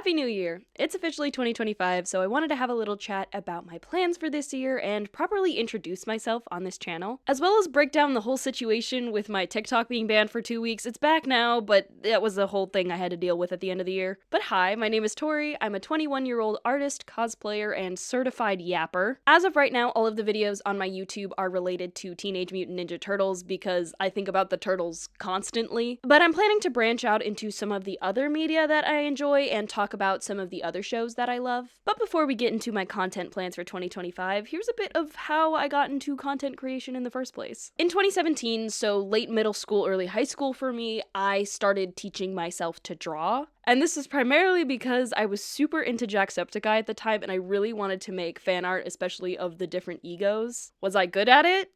Happy New Year! It's officially 2025, so I wanted to have a little chat about my plans for this year and properly introduce myself on this channel, as well as break down the whole situation with my TikTok being banned for 2 weeks. It's back now, but that was the whole thing I had to deal with at the end of the year. But hi, my name is Tori. I'm a 21-year-old artist, cosplayer, and certified yapper. As of right now, all of the videos on my YouTube are related to Teenage Mutant Ninja Turtles because I think about the turtles constantly. But I'm planning to branch out into some of the other media that I enjoy and talk about some of the other shows that I love. But before we get into my content plans for 2025, here's a bit of how I got into content creation in the first place. In 2017, so late middle school, early high school for me, I started teaching myself to draw. And this is primarily because I was super into Jacksepticeye at the time and I really wanted to make fan art, especially of the different egos. Was I good at it?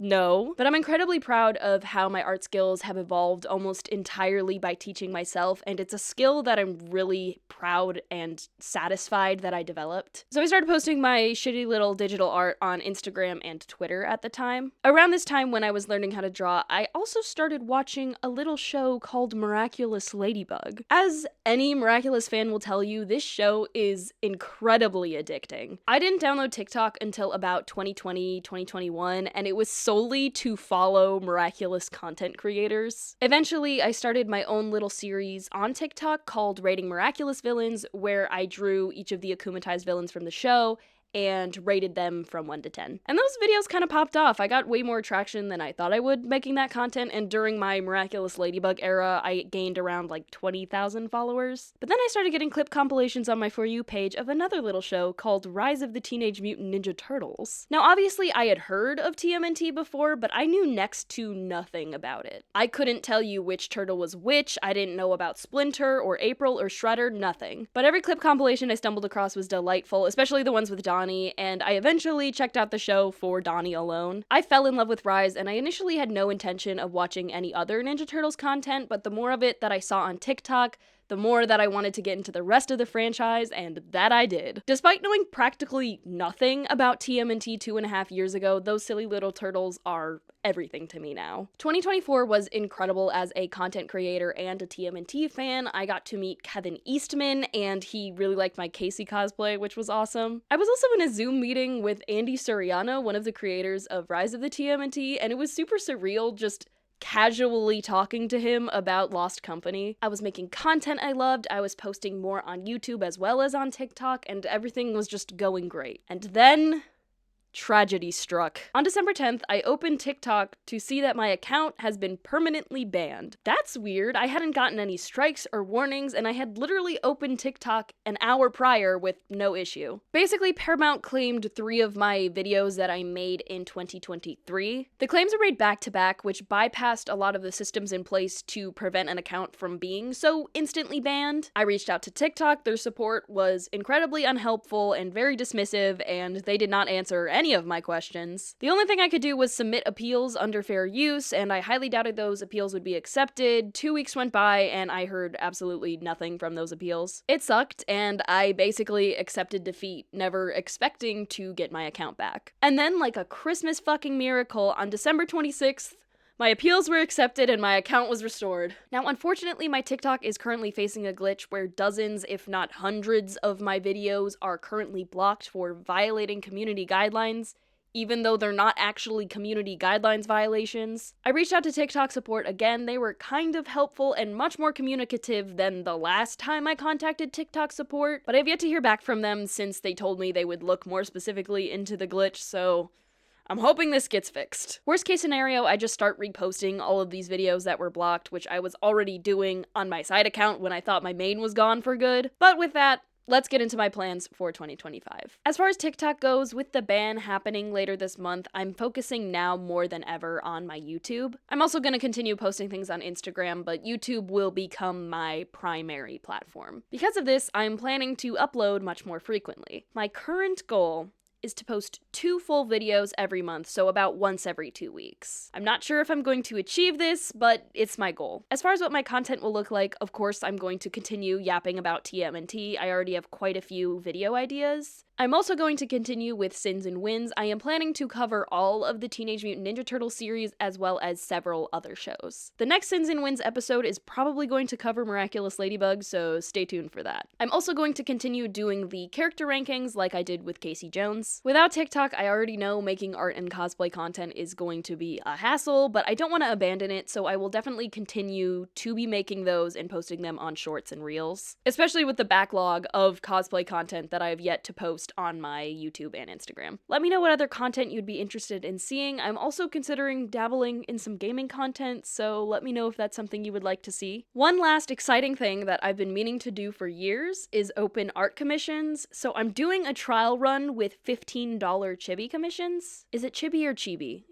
No, but I'm incredibly proud of how my art skills have evolved almost entirely by teaching myself, and it's a skill that I'm really proud and satisfied that I developed. So I started posting my shitty little digital art on Instagram and Twitter at the time. Around this time when I was learning how to draw, I also started watching a little show called Miraculous Ladybug. As any Miraculous fan will tell you, this show is incredibly addicting. I didn't download TikTok until about 2020, 2021, and it was solely to follow Miraculous content creators. Eventually, I started my own little series on TikTok called Rating Miraculous Villains, where I drew each of the akumatized villains from the show and rated them from 1 to 10. And those videos kind of popped off. I got way more traction than I thought I would making that content, and during my Miraculous Ladybug era, I gained around like 20,000 followers. But then I started getting clip compilations on my For You page of another little show called Rise of the Teenage Mutant Ninja Turtles. Now obviously I had heard of TMNT before, but I knew next to nothing about it. I couldn't tell you which turtle was which, I didn't know about Splinter or April or Shredder, nothing. But every clip compilation I stumbled across was delightful, especially the ones with Donnie, and I eventually checked out the show for Donnie alone. I fell in love with Rise, and I initially had no intention of watching any other Ninja Turtles content, but the more of it that I saw on TikTok, the more that I wanted to get into the rest of the franchise, and that I did. Despite knowing practically nothing about TMNT 2.5 years ago, those silly little turtles are everything to me now. 2024 was incredible as a content creator and a TMNT fan. I got to meet Kevin Eastman, and he really liked my Casey cosplay, which was awesome. I was also in a Zoom meeting with Andy Suriano, one of the creators of Rise of the TMNT, and it was super surreal just casually talking to him about Lost Company. I was making content I loved, I was posting more on YouTube as well as on TikTok, and everything was just going great. And then tragedy struck. On December 10th, I opened TikTok to see that my account has been permanently banned. That's weird. I hadn't gotten any strikes or warnings, and I had literally opened TikTok an hour prior with no issue. Basically, Paramount claimed 3 of my videos that I made in 2023. The claims were made back to back, which bypassed a lot of the systems in place to prevent an account from being so instantly banned. I reached out to TikTok. Their support was incredibly unhelpful and very dismissive, and they did not answer any of my questions. The only thing I could do was submit appeals under fair use, and I highly doubted those appeals would be accepted. 2 weeks went by, and I heard absolutely nothing from those appeals. It sucked, and I basically accepted defeat, never expecting to get my account back. And then, like a Christmas fucking miracle, on December 26th, my appeals were accepted and my account was restored. Now, unfortunately, my TikTok is currently facing a glitch where dozens, if not hundreds, of my videos are currently blocked for violating community guidelines, even though they're not actually community guidelines violations. I reached out to TikTok support again. They were kind of helpful and much more communicative than the last time I contacted TikTok support, but I've yet to hear back from them since they told me they would look more specifically into the glitch, so I'm hoping this gets fixed. Worst case scenario, I just start reposting all of these videos that were blocked, which I was already doing on my side account when I thought my main was gone for good. But with that, let's get into my plans for 2025. As far as TikTok goes, with the ban happening later this month, I'm focusing now more than ever on my YouTube. I'm also going to continue posting things on Instagram, but YouTube will become my primary platform. Because of this, I'm planning to upload much more frequently. My current goal is to post 2 full videos every month, so about once every 2 weeks. I'm not sure if I'm going to achieve this, but it's my goal. As far as what my content will look like, of course I'm going to continue yapping about TMNT. I already have quite a few video ideas. I'm also going to continue with Sins and Wins. I am planning to cover all of the Teenage Mutant Ninja Turtles series as well as several other shows. The next Sins and Wins episode is probably going to cover Miraculous Ladybug, so stay tuned for that. I'm also going to continue doing the character rankings like I did with Casey Jones. Without TikTok, I already know making art and cosplay content is going to be a hassle, but I don't want to abandon it, so I will definitely continue to be making those and posting them on shorts and reels, especially with the backlog of cosplay content that I have yet to post on my YouTube and Instagram. Let me know what other content you'd be interested in seeing. I'm also considering dabbling in some gaming content, so let me know if that's something you would like to see. One last exciting thing that I've been meaning to do for years is open art commissions, so I'm doing a trial run with $15 Chibi Commissions. Is it Chibi or Chibi?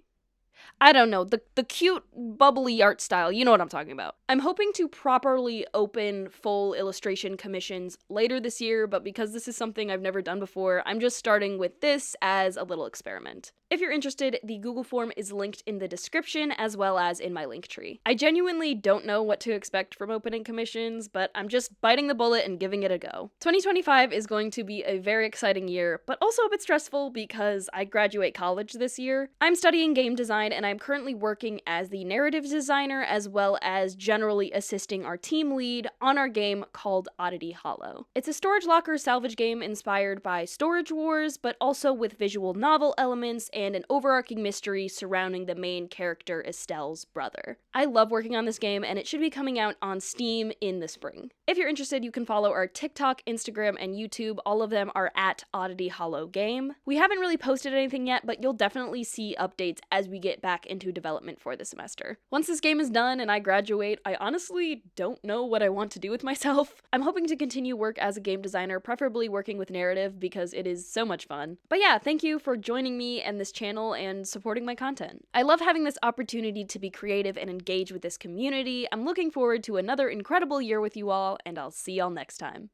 I don't know, the cute, bubbly art style, you know what I'm talking about. I'm hoping to properly open full illustration commissions later this year, but because this is something I've never done before, I'm just starting with this as a little experiment. If you're interested, the Google form is linked in the description as well as in my link tree. I genuinely don't know what to expect from opening commissions, but I'm just biting the bullet and giving it a go. 2025 is going to be a very exciting year, but also a bit stressful because I graduate college this year. I'm studying game design and I'm currently working as the narrative designer as well as generally assisting our team lead on our game called Oddity Hollow. It's a storage locker salvage game inspired by Storage Wars, but also with visual novel elements and an overarching mystery surrounding the main character Estelle's brother. I love working on this game and it should be coming out on Steam in the spring. If you're interested, you can follow our TikTok, Instagram, and YouTube. All of them are at Oddity Hollow Game. We haven't really posted anything yet, but you'll definitely see updates as we get back into development for the semester. Once this game is done and I graduate, I honestly don't know what I want to do with myself. I'm hoping to continue work as a game designer, preferably working with narrative because it is so much fun. But yeah, thank you for joining me and this channel and supporting my content. I love having this opportunity to be creative and engage with this community. I'm looking forward to another incredible year with you all, and I'll see y'all next time.